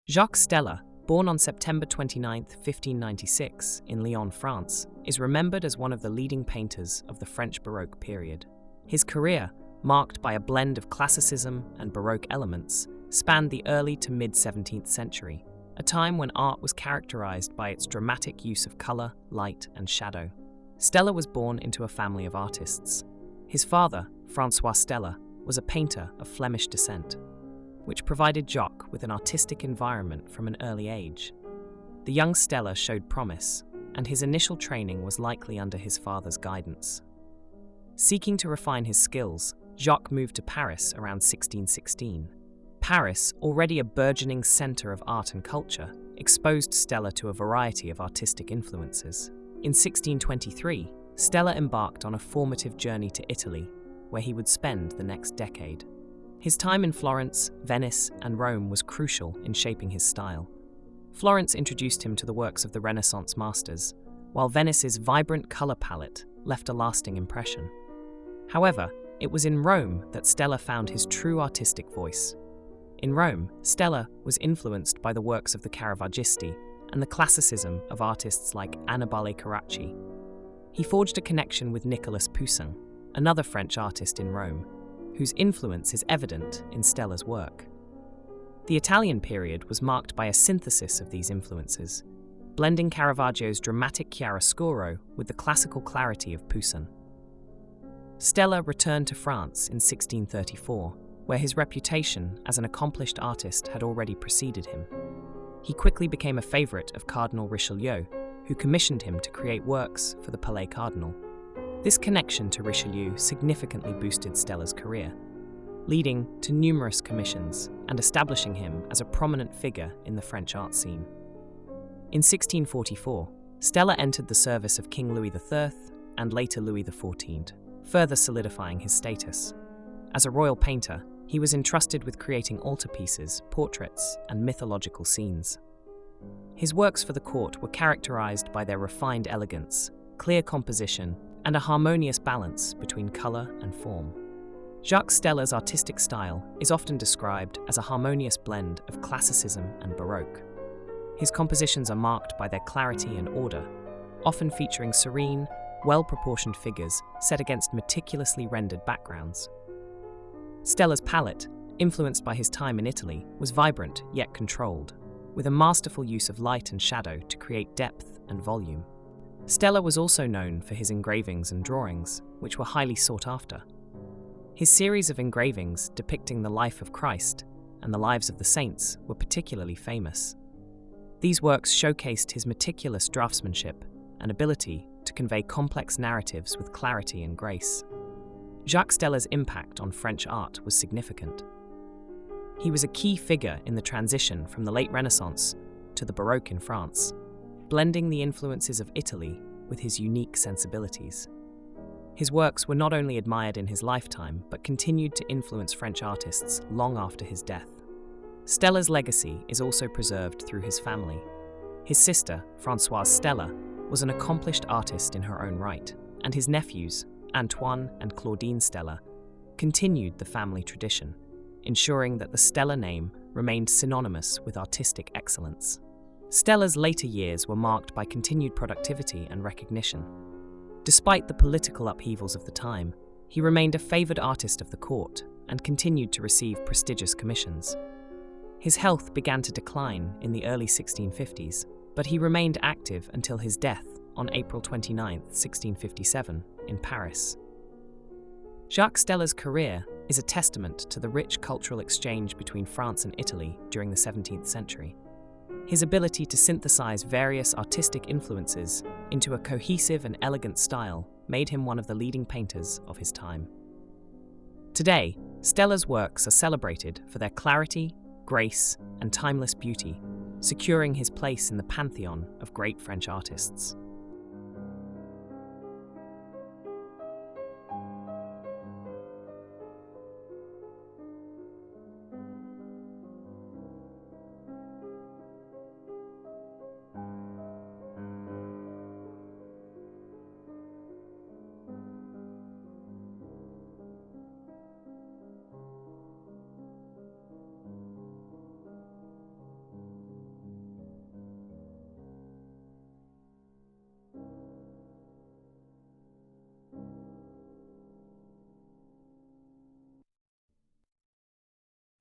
Jacques Stella, born on September 29, 1596, in Lyon, France, is remembered as one of the leading painters of the French Baroque period. His career, marked by a blend of Classicism and Baroque elements, spanned the early to mid-17th century, a time when art was characterized by its dramatic use of color, light, and shadow. Stella was born into a family of artists. His father, François Stella, was a painter of Flemish descent, which provided Jacques with an artistic environment from an early age. The young Stella showed promise, and his initial training was likely under his father's guidance. Seeking to refine his skills, Jacques moved to Paris around 1616. Paris, already a burgeoning center of art and culture, exposed Stella to a variety of artistic influences. In 1623, Stella embarked on a formative journey to Italy, where he would spend the next decade. His time in Florence, Venice, and Rome was crucial in shaping his style. Florence introduced him to the works of the Renaissance masters, while Venice's vibrant color palette left a lasting impression. However, it was in Rome that Stella found his true artistic voice. In Rome, Stella was influenced by the works of the Caravaggisti and the classicism of artists like Annibale Carracci. He forged a connection with Nicolas Poussin, another French artist in Rome, whose influence is evident in Stella's work. The Italian period was marked by a synthesis of these influences, blending Caravaggio's dramatic chiaroscuro with the classical clarity of Poussin. Stella returned to France in 1634, where his reputation as an accomplished artist had already preceded him. He quickly became a favorite of Cardinal Richelieu, who commissioned him to create works for the Palais Cardinal. This connection to Richelieu significantly boosted Stella's career, leading to numerous commissions and establishing him as a prominent figure in the French art scene. In 1644, Stella entered the service of King Louis XIII and later Louis XIV, further solidifying his status. As a royal painter, he was entrusted with creating altarpieces, portraits, and mythological scenes. His works for the court were characterized by their refined elegance, clear composition, and a harmonious balance between color and form. Jacques Stella's artistic style is often described as a harmonious blend of Classicism and Baroque. His compositions are marked by their clarity and order, often featuring serene, well-proportioned figures set against meticulously rendered backgrounds. Stella's palette, influenced by his time in Italy, was vibrant yet controlled, with a masterful use of light and shadow to create depth and volume. Stella was also known for his engravings and drawings, which were highly sought after. His series of engravings depicting the life of Christ and the lives of the saints were particularly famous. These works showcased his meticulous draftsmanship and ability to convey complex narratives with clarity and grace. Jacques Stella's impact on French art was significant. He was a key figure in the transition from the late Renaissance to the Baroque in France, blending the influences of Italy with his unique sensibilities. His works were not only admired in his lifetime, but continued to influence French artists long after his death. Stella's legacy is also preserved through his family. His sister, François Stella, was an accomplished artist in her own right, and his nephews, Antoine and Claudine Stella, continued the family tradition, ensuring that the Stella name remained synonymous with artistic excellence. Stella's later years were marked by continued productivity and recognition. Despite the political upheavals of the time, he remained a favored artist of the court and continued to receive prestigious commissions. His health began to decline in the early 1650s, but he remained active until his death on April 29, 1657, in Paris. Jacques Stella's career is a testament to the rich cultural exchange between France and Italy during the 17th century. His ability to synthesize various artistic influences into a cohesive and elegant style made him one of the leading painters of his time. Today, Stella's works are celebrated for their clarity, grace, and timeless beauty, securing his place in the pantheon of great French artists.